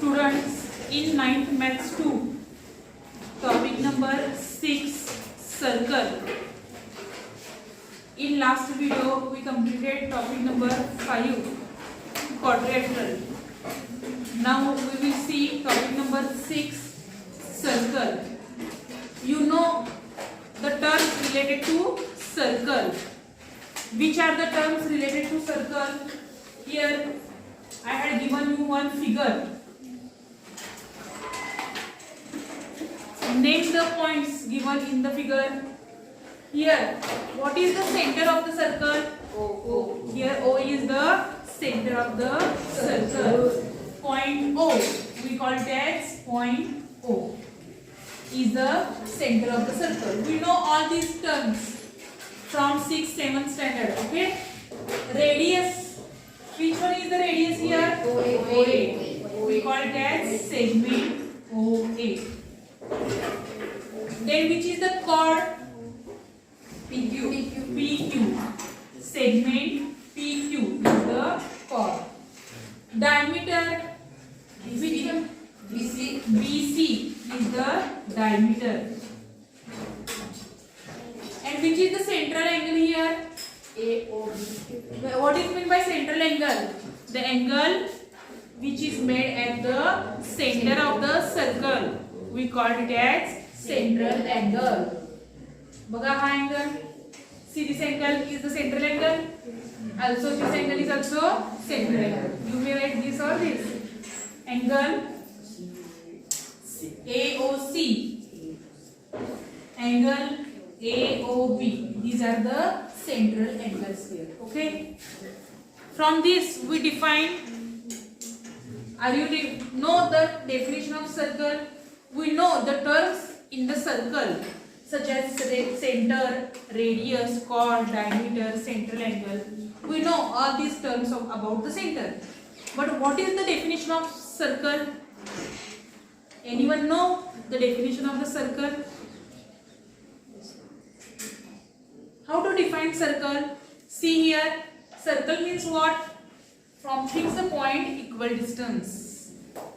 Students, in 9th Maths 2, topic number 6, circle. In last video, we completed topic number 5, quadrilateral. Now we will see topic number 6, circle. You know the terms related to circle. Which are the terms related to circle? Here I had given you one figure. Name the points given in the figure. Here, what is the center of the circle? O. Here O is the center of the circle. Point O, we call it as point O, is the center of the circle. We know all these terms from 6th, 7th standard. Okay. Radius. Which one is the radius here? OA. We call it as segment OA. Then which is the chord? PQ. Segment PQ is the chord. Diameter. BC is the diameter. And which is the central angle here? AOB. What is meant by central angle? The angle which is made at the center of the circle. We call it as central angle. Baga ha angle. See, this angle is the central angle. Also this angle is also central angle. You may write this or this. Angle AOC. Angle AOB. These are the central angles here. Okay. From this we define. Are you know the definition of circle? We know the terms in the circle such as center, radius, chord, diameter, central angle. We know all these terms about the center. But what is the definition of circle? Anyone know the definition of the circle? How to define circle? See here, circle means what? From fixed point equal distance.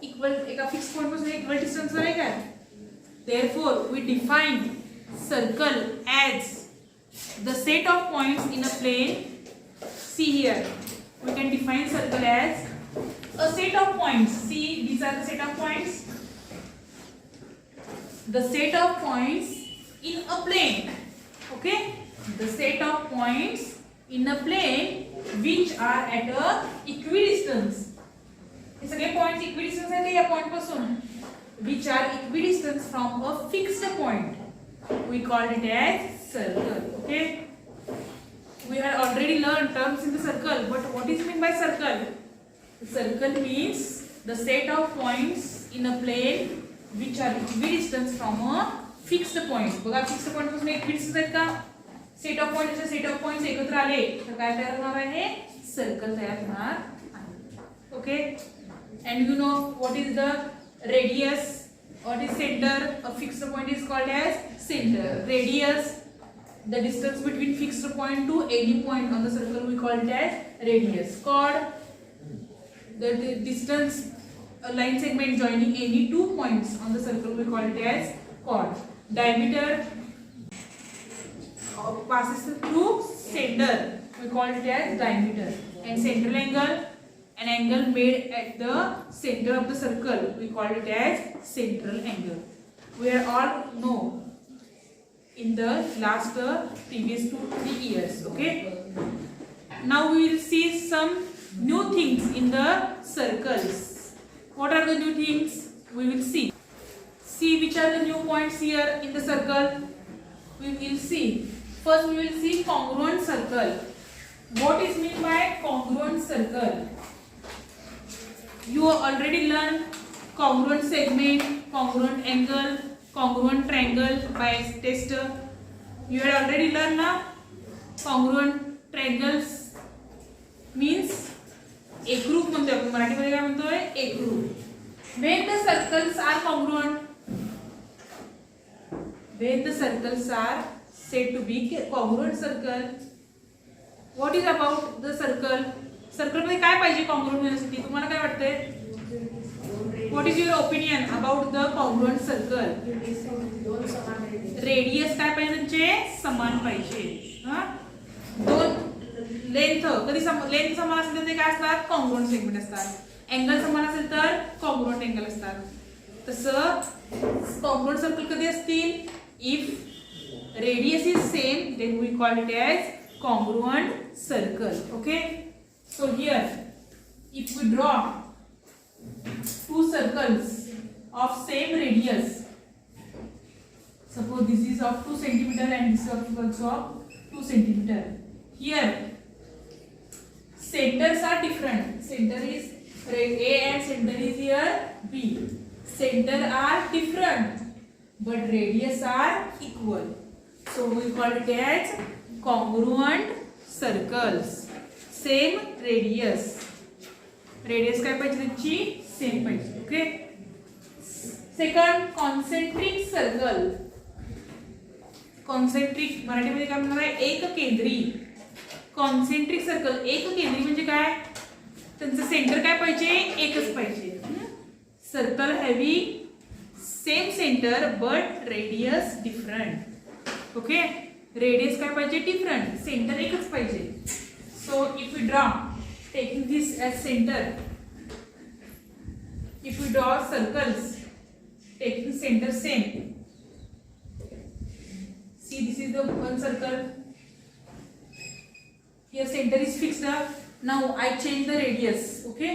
एक fixed point पर equal distance रहेगा. Therefore, we define circle as the set of points in a plane. See here, we can define circle as a set of points. See, these are the set of points. The set of points in a plane. Okay, the set of points in a plane which are at a equidistance. हे सगळे points equidistance आहेत या point पासून which are equidistant from a fixed point. We call it as circle. Okay, we had already learned terms in the circle, but what is meant by circle? Circle means the set of points in a plane which are equidistant from a fixed point. बघा fixed point पासून equidistant आहेत का? Set of points जसे set of points एकत्र आले तर काय तयार होणार आहे? Circle तयार होणार आहे. Okay, and you know what is the radius? What is center? A fixed point is called as center. Radius, the distance between fixed point to any point on the circle, we call it as radius. Chord, the distance, a line segment joining any two points on the circle, we call it as chord. Diameter passes through center, we call it as diameter. And central angle, an angle made at the center of the circle, we call it as central angle. We are all know in the last previous 2-3 years. Okay, now we will see some new things in the circles. What are the new things? We will see which are the new points here in the circle. We will see. First we will see congruent circle. What is meant by congruent circle? You already learned congruent segment, congruent angle, congruent triangle by test. You had already learned now. Congruent triangles means एकरूप म्हणतो आपण मराठीमध्ये काय म्हणतोय? एकरूप. When the circles are congruent, when the circles are said to be congruent circle, what is about the circle? Circle मध्ये काय पाहिजे कॉन्ग्रुएंट होण्यासाठी? तुम्हाला काय वाटतंय? What is your opinion about the congruent circle? Radius काय पाहिजे त्यांचे समान पाहिजे. दोन लेंथ कधी लेंथ समान असेल तर ते काय असतात कॉन्ग्रुएंट सेगमेंट असतात. अँगल समान असेल तर कॉन्ग्रुएंट अँगल असतात. तसं कॉन्ग्रुएंट सर्कल कधी असतील if radius is same then we call it as congruent circle. Okay, so here if we draw two circles of same radius, suppose this is of 2 centimeter and this is also of 2 centimeter. Here centers are different. Center is A and center is here B. Center are different but radius are equal, so we call it as congruent circles. Same radius. Radius काय पाहिजे त्यांची same पाहिजे. Okay. Second concentric circle. Concentric मराठीमध्ये काय म्हणणार आहे एक केंद्री. कॉन्सेंट्रिक सर्कल एक केंद्री म्हणजे काय त्यांचं सेंटर काय पाहिजे एकच पाहिजे. Circle having same centre but radius different. Okay. Radius काय पाहिजे डिफरंट सेंटर एकच पाहिजे. So if we draw taking this as centre, if we draw circles taking centre same, see this is the one circle, here center is fixed up. Now I change the radius. Okay,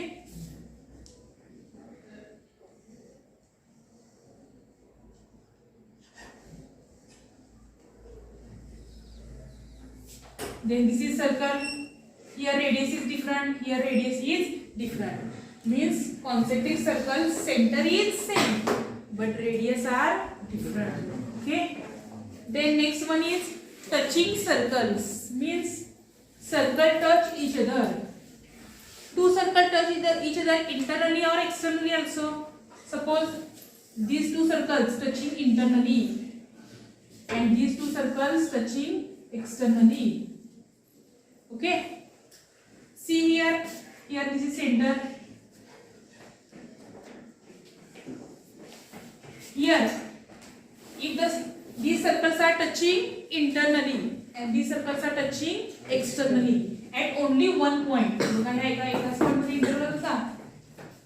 then this is circle, here radius is different, here radius is different, means concentric circle center is same but radius are different. Okay, then next one is touching circles, means circle touch each other. Two circle touch each other internally or externally also. Suppose these two circles touching internally and these two circles touching externally. Okay, see here this is center. Here if these circles are touching internally and these circles are touching externally at only one point. बघा ह्या एकाच point मध्ये interval होता.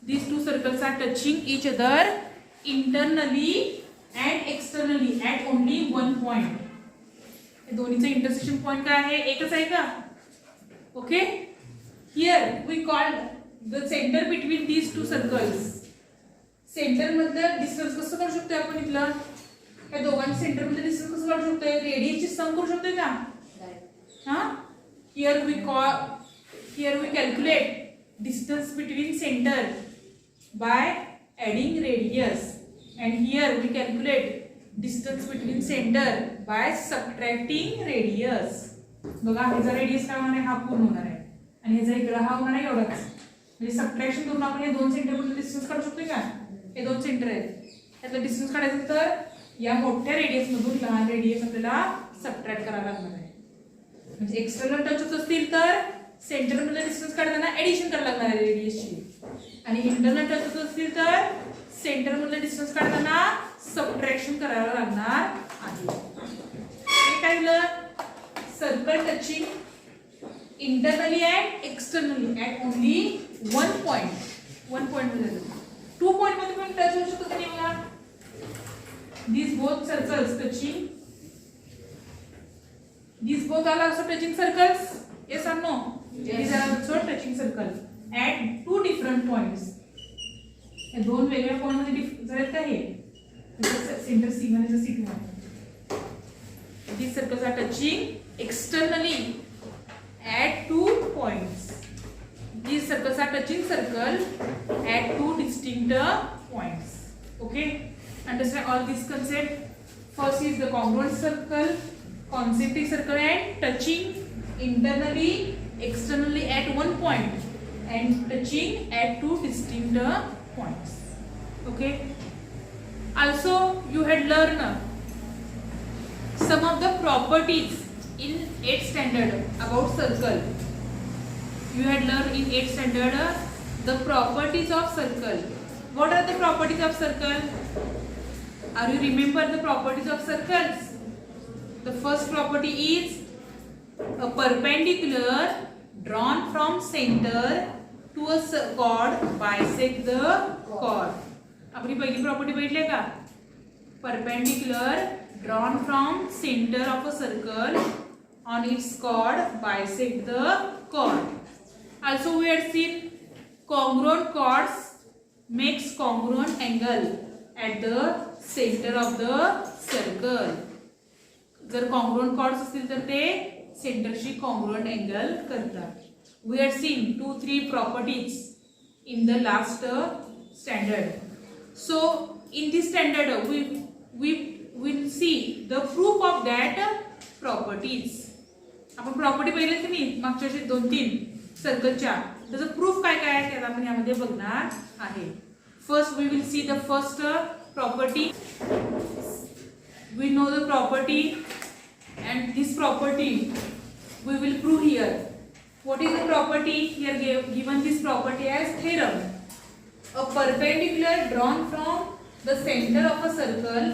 These two circles are touching each other internally and externally at only one point. हे दोन्हीचं intersection point काय आहे एकच आहे का. Okay, here we call the center between these two circles. Centre मधलं डिस्टन्स कसं काढू शकतो आपण इथलं या दोघांच्या सेंटर मधलं डिस्टन्स कसं काढू शकतो रेडियसची सम करू शकतो का. हां, here we calculate distance between center by adding radius and here we calculate distance between center by subtracting radius. बघा ह्याचा रेडियस काय होणार आहे हा पूर्ण होणार आहे आणि ह्याचा इकडे हा होणार आहे एवढाच. म्हणजे सबट्रॅक्शन करून आपण हे दोन सेंटर मधलं डिस्टन्स काढू शकतो का. हे दोन सेंटर आहेत त्यातलं डिस्टन्स काढायचं तर या मोठ्या रेडियस मधून लहान रेडियस आपल्याला सबट्रॅक्ट करायला लागणार आहे. म्हणजे एक्सटर्नल टच होत असतील तर सेंटर मधलं डिस्टन्स काढताना एडिशन करायला लागणार आहे रेडियसची आणि इंटरनल टच होत असतील तर सेंटर मधलं डिस्टन्स काढताना सबट्रॅक्शन करायला लागणार आहे. हे काय झालं circle touching internally and externally at only one point. One point मध्ये 2 point मध्ये पण टच होऊ शकतो की नाही. These both circles touching, these both are also touching circles. Yes or no? These are also touching circle at two different points. हे दोन वेगळ्या point मध्ये झालेत का हे सेंटर C1 आणि C2. These circles are touching externally at 2 points. These circles are touching circle at 2 distinct points. Okay, understand all this concept. First is the congruent circle, concentric circle and touching internally, externally at one point and touching at 2 distinct points. Okay, also you had learned some of the properties in 8th standard about circle. You had learned in 8th standard the properties of circle. What are the properties of circle? Are you remember the properties of circles? The first property is a perpendicular drawn from center to a chord bisect the chord. आपली पहिली property बघितली का? Perpendicular drawn from center of a circle on its chord bisect the chord. Also we had seen congruent chords makes congruent angle at the center of the circle. जर congruent chords असतील तर ते सेंटरशी congruent angle करतात. We had seen 2-3 properties in the last standard. So in this standard we will see the proof of that properties. आपण property पाहिले की नाही मागच्या 2-3 सर्कलच्या त्याचं प्रूफ काय काय आहे ते आपण यामध्ये बघणार आहे. First we will see the first property. We know the property and this property we will prove here. What is the property? Here given this property as theorem. A perpendicular drawn from the center of a circle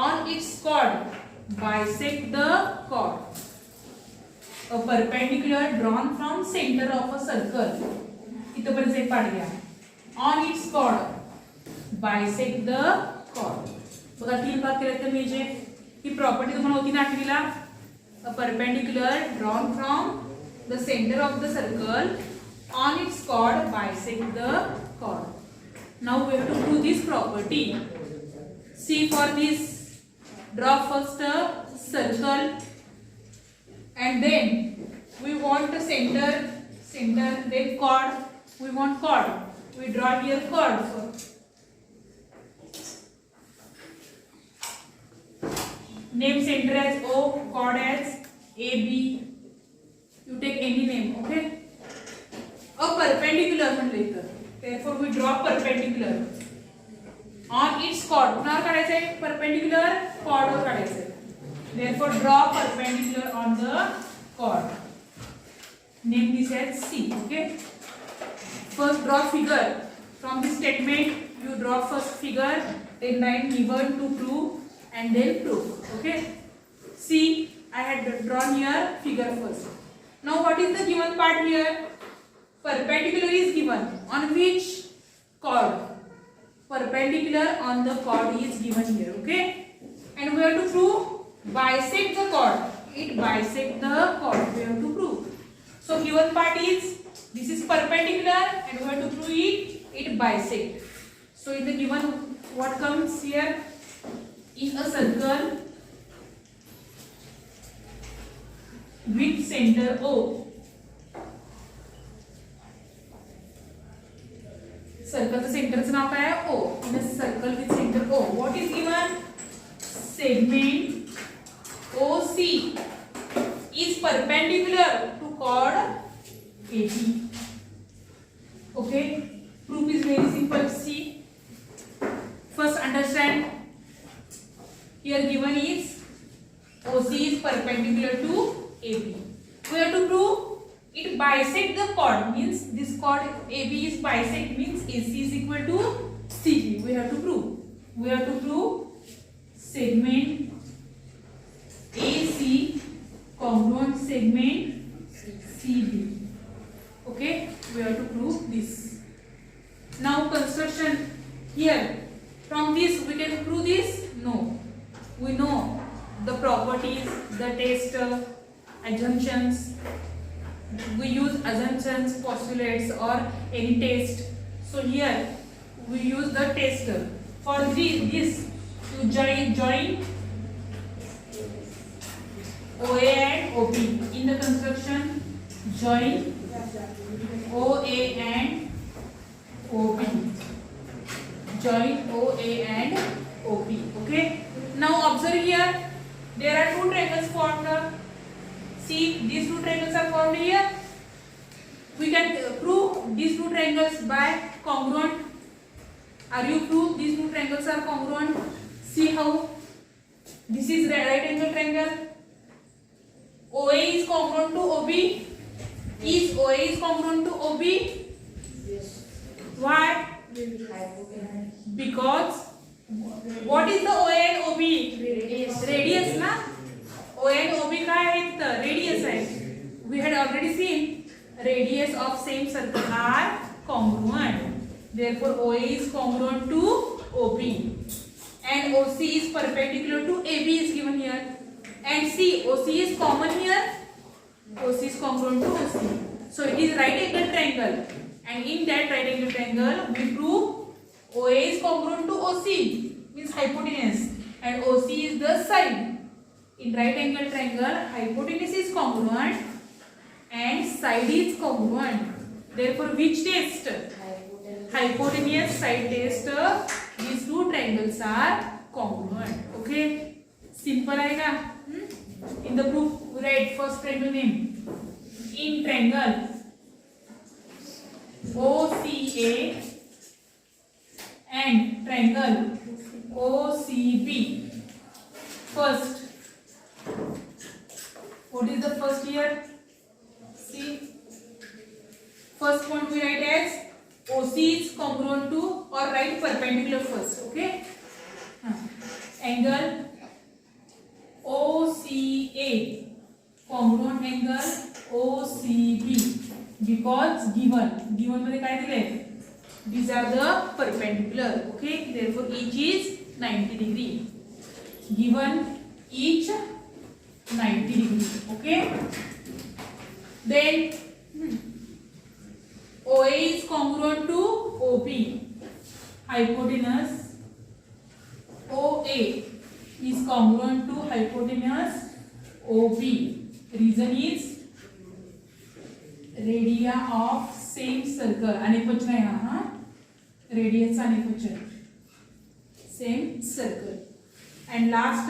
on its chord bisect the chord. A perpendicular drawn from center of a circle. इथं पण एक पाठ घ्या. On its chord bisect the chord. बघा 3 भाग केले तर म्हणजे ही प्रॉपर्टी तुम्हाला होती ना 8वीला. A perpendicular drawn from the center of the circle on its chord bisect the chord. Now we have to prove this property. See, for this draw first a circle and then we want the center then chord. We want chord. We draw here chord. Name center as O, chord as AB. You take any name, okay? A perpendicular म्हणले तर. Therefore we draw perpendicular on its chord. कुणावर काढायचं आहे? perpendicular chord वर काढायचं आहे. Therefore draw perpendicular on the chord. Name this as C, okay? First draw figure. From this statement you draw first figure, then line given to prove and then proof, okay? See, I had drawn here figure first. Now what is the given part here? Perpendicular is given. On which chord? Perpendicular on the chord is given here, okay? And we have to prove bisect the chord. It bisect the chord. We have to prove. So given part is this is perpendicular and we have to prove it bisect. So in the given what comes here? In a circle with center O. सर्कलचं सेंटरचं नाव काय आहे? O. In a circle with center O. What is given? Segment OC is perpendicular to chord AB. Okay? Proof is very simple. See. First understand. Here given is OC is perpendicular to AB. We have to prove it bisect the chord, means this chord AB is bisect, means AC is equal to CB. We have to prove. We have to prove segment AC congruent segment CB. Okay, we have to prove this. Now construction here. From this we can prove this? No. We know the properties, the test, assumptions. We use assumptions, postulates or any test. So here we use the test. For this you join OA and OB. In the construction join OA and OB. Join OA and OB. Okay. Now observe here. There are two triangles formed. See, these two triangles are formed here. We can prove these two triangles by congruent. Are you prove these two triangles are congruent? See how this is right angle triangle. OA is congruent to OB. Is OA is congruent to OB? Yes. Why? because what is the OA and OB? Radius ना. OA and OB काय आहे तर radius आहे. We had already seen radius of same circle are congruent. Therefore OA is congruent to OB and OC is perpendicular to AB is given here. And see, OC is common here. OC is congruent to OC. So it is right angle triangle. And in that right angle triangle, we prove OA is congruent to OC, means hypotenuse, and OC is the side. In right angle triangle, hypotenuse is congruent and side is congruent. Therefore, which test? Hypotenuse side test. These two triangles are congruent. Okay, simple आएगा. In the proof, write first triangle name. In triangle OCA and triangle OCB. First, what is the first here? See, first point we write as OC is congruent to, or write perpendicular first. Okay, angle OCA congruent angle OCB because given मध्ये काय दिले? These are the perpendicular. Okay, therefore each is 90 degree. Given each 90 degree. Okay, then OA is congruent to OB. Hypotenuse OA is congruent to hypotenuse OB. Reason is radii of same circle. अनेक वचन है यहाँ, हाँ, radius अनेक वचन, same circle. And last,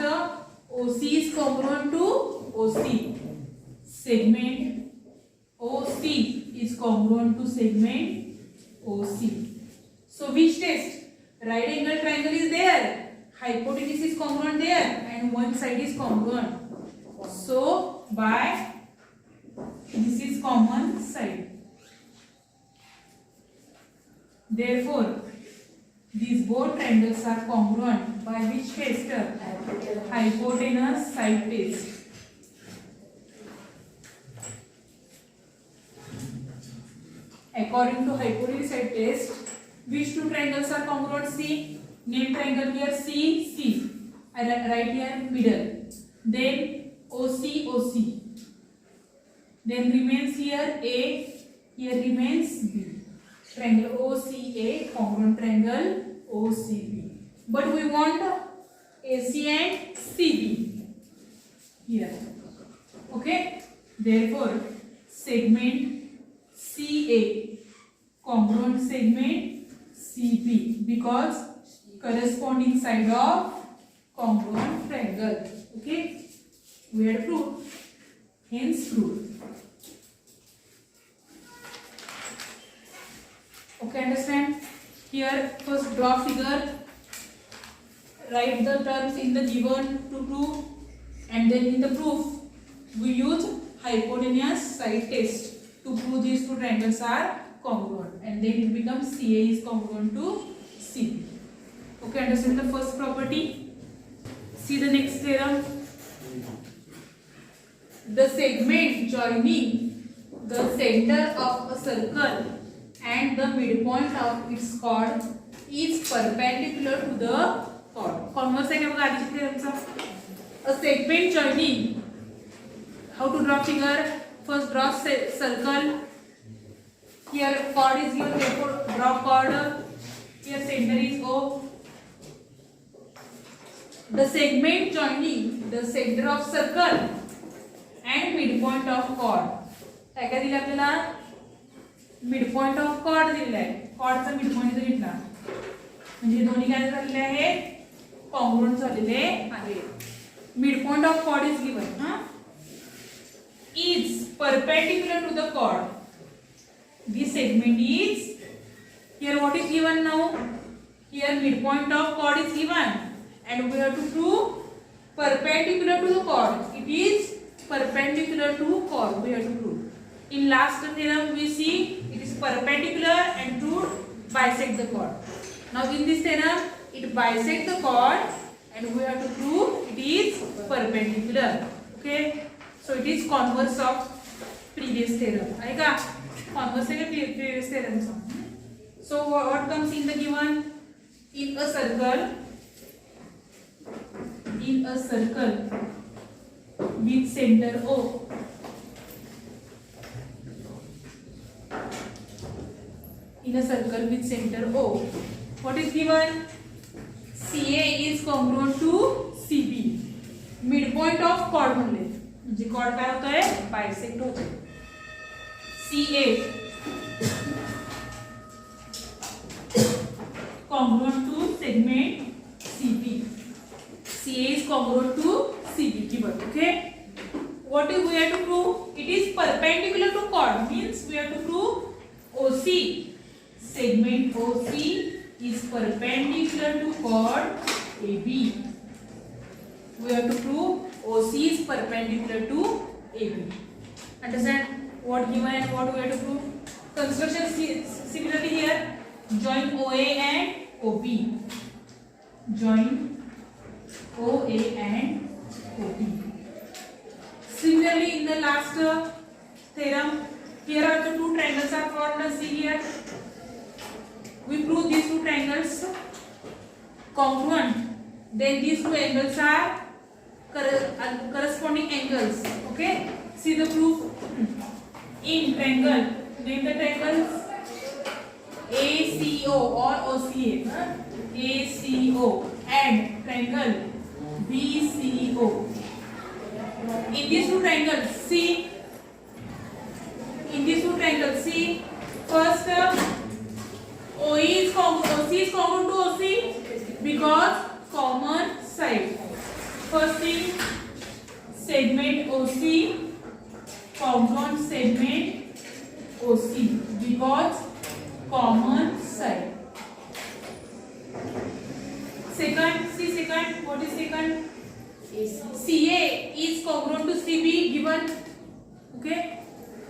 OC is congruent to OC. Segment OC is congruent to segment OC. So which test? Right angle triangle is there. Hypotenuse is congruent there, and one side is congruent. So by this is common side. Therefore, these both triangles are congruent by which test? Hypotenuse side test. According to hypotenuse side test, which two triangles are congruent? See, name triangle here C, C. I write here middle. Then OC, OC. Then remains here A, here remains B. Triangle OCA, congruent triangle OCB. But we want AC and CB here. Okay? Therefore, segment CA, congruent segment CB, because corresponding side of congruent triangle. Okay? We had proved. Hence proved. Okay, understand? Here, first draw figure, write the terms in the given to prove, and then in the proof, we use hypotenuse side test to prove these two triangles are congruent, and then it becomes CA is congruent to CB. Okay, understand the first property? See the next theorem. The segment joining the center of a circle and the midpoint of its chord is perpendicular to the chord. Converse है क्या बगा आदि theorem सा? A segment joining. How to draw figure? First draw circle. Here chord is given. Therefore draw chord. Here center is O. The segment joining the center of circle and midpoint of chord. काय काय दिलं आपल्याला? midpoint of chord दिलेला आहे. chord चा midpoint इथे घेतला. म्हणजे दोन्ही काय झालेले आहेत? congruent झालेले आहेत. midpoint of chord is given. Is perpendicular to the chord. This segment is, here what is given now? Here midpoint of chord is given. And we have to prove perpendicular to the chord. It is perpendicular to chord. We have to prove. In last theorem we see it is perpendicular and to bisect the chord. Now in this theorem, it bisects the chord and we have to prove it is perpendicular. Okay. So it is converse of previous theorem. आएगा? Converse है previous theorem से. So what comes in the given? In a circle with center O. In a circle with center O. What is given? CA is congruent to CB. Midpoint of chord म्हणले. म्हणजे chord काय होता है? Bisect होता है. CA congruent to segment CB. CA is congruent to CB given. Okay. What do we have to prove? It is perpendicular to chord. Means we have to prove OC. Segment OC is perpendicular to chord AB. We have to prove OC is perpendicular to AB. Understand what given and what we have to prove? Construction similarly here. Join OA and OB. Join OA and OB. Similarly, in the last theorem, here are the two triangles are formed. See here. We prove these two triangles congruent. Then these two angles are corresponding angles. Okay. See the proof. In triangle, name the triangles ACO or OCA. ACO and triangle BCO. In these two triangles, see. In these two triangles, see. First, OC is congruent to OC because common side. First thing, segment OC congruent segment OC because common side. Second, see second. What is second? CA is congruent to CB given. Okay.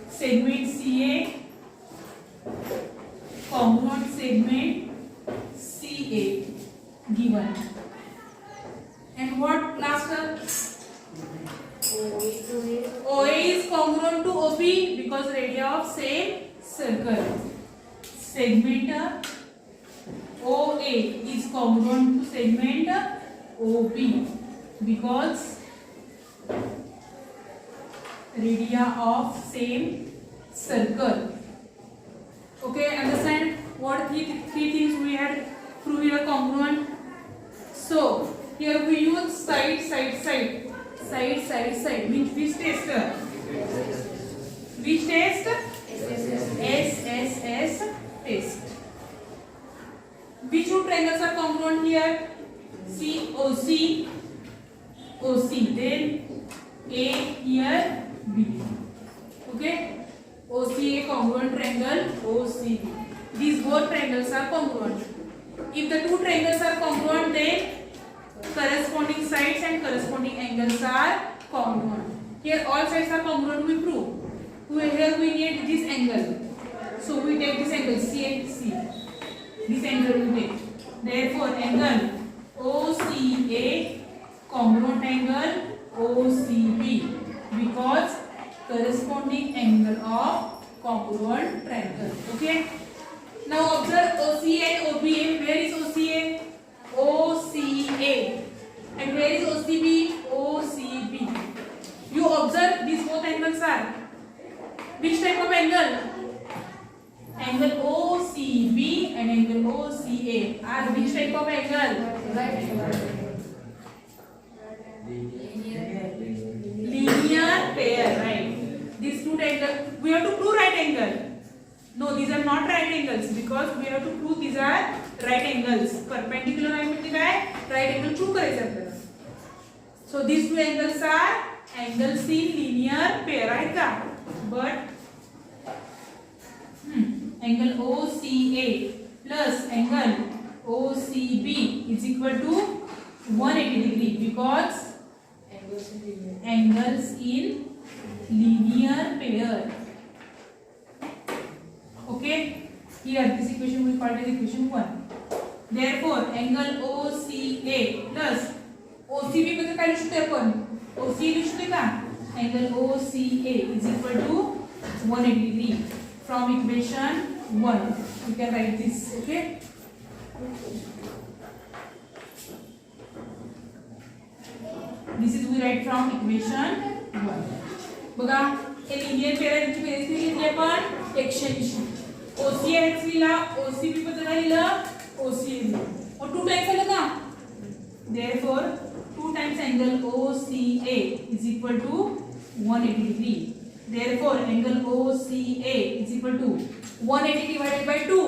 Segment CA congruent segment CA given. And what last? OA is congruent to OB because radii of same circle. Segment OA is congruent to segment OB because radii of same circle. Okay, understand what three things we had prove here congruent. So here we use side means which test? Which test? SSS test. Which two triangles are congruent here? See OC, then A here B. Okay. OCA congruent triangle OCB. These both triangles are congruent. If the two triangles are congruent, then corresponding sides and corresponding angles are congruent. Here all sides are congruent, we prove. Here we need this angle. So we take this angle C and C. This angle we take. Therefore angle OCA congruent angle OCB because corresponding angle of congruent triangle. Okay. Now observe OCA and OBA. Where is OCA? OCA. And where is OCB? OCB. You observe these both angles are which type of angle? Angle OCB and angle OCA are which type of angle? Linear pair, right? These two triangles, we have to prove right angle. No, these are not right angles because we have to prove these are right angles. Perpendicular right angle prove करायचं आपल्याला. So these two angles are angles in linear pair, right का? But angle OCA plus angle OCB is equal to 180 degree because angles in linear pair. Okay, here this equation we call it equation 1. Therefore, angle OCA plus OCB बद्दल काय लिहू शकतो आपण? OCA लिहू शकतो का? Angle OCA is equal to 180 degree. From equation 1, we can write this. Okay. This is we write from equation 1. बघा हे linear पॅरललची berries लिहिली आपण 180. OCA लिहिला, OCB बद्दल काय लिहिलं? OCA लिहिलं. और 2 टाइम्स आलं का? Therefore 2 times angle OCA is equal to 180 degree. Therefore angle OCA is equal to 180 divided by 2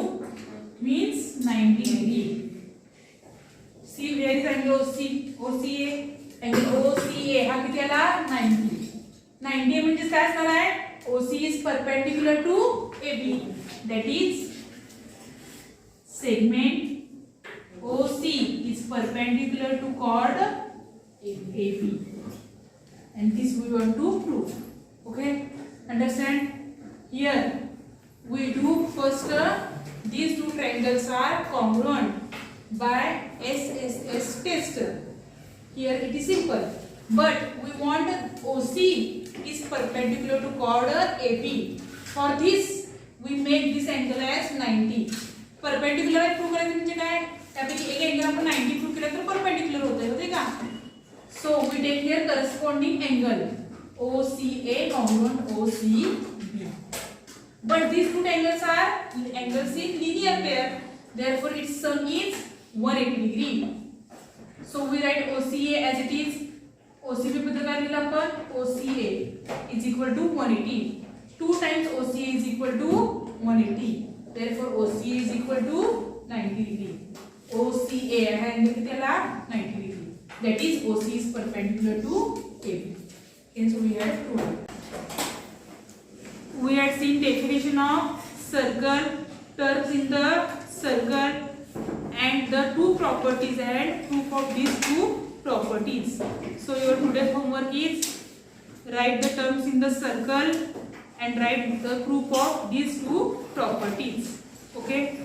means 90 degree. See where is angle OCA? Angle OCA हा किती आला? 90. 90 म्हणजे काय असणार आहे? OC is perpendicular to AB. That is segment OC is perpendicular to chord AB. And this we want to prove. Okay, understand? Here we do first these two triangles are congruent by SSS test. Here it is simple, but we want OC is perpendicular to chord AB. For this we make this angle as 90. Perpendicular prove करायचं म्हणजे काय? त्यापैकी एक angle आपण 90 prove केला तर perpendicular होते का? So we take here corresponding angle OCA congruent OCB. But these two angles are angles in linear pair. Therefore its sum is 180 degree. So we write OCA as it is. OCB बद्दल काय लिहिलं आपण? OCA is equal to 180. 2 times OCA is equal to 180. Therefore OCA is equal to 90 degree. OCA हा angle किती आला? 90 degree. That is OC is perpendicular to AB. Hence we had proved. We had seen definition of circle, terms in the circle, and the two properties and proof of these two properties. So your today's homework is write the terms in the circle and write the proof of these two properties. Okay.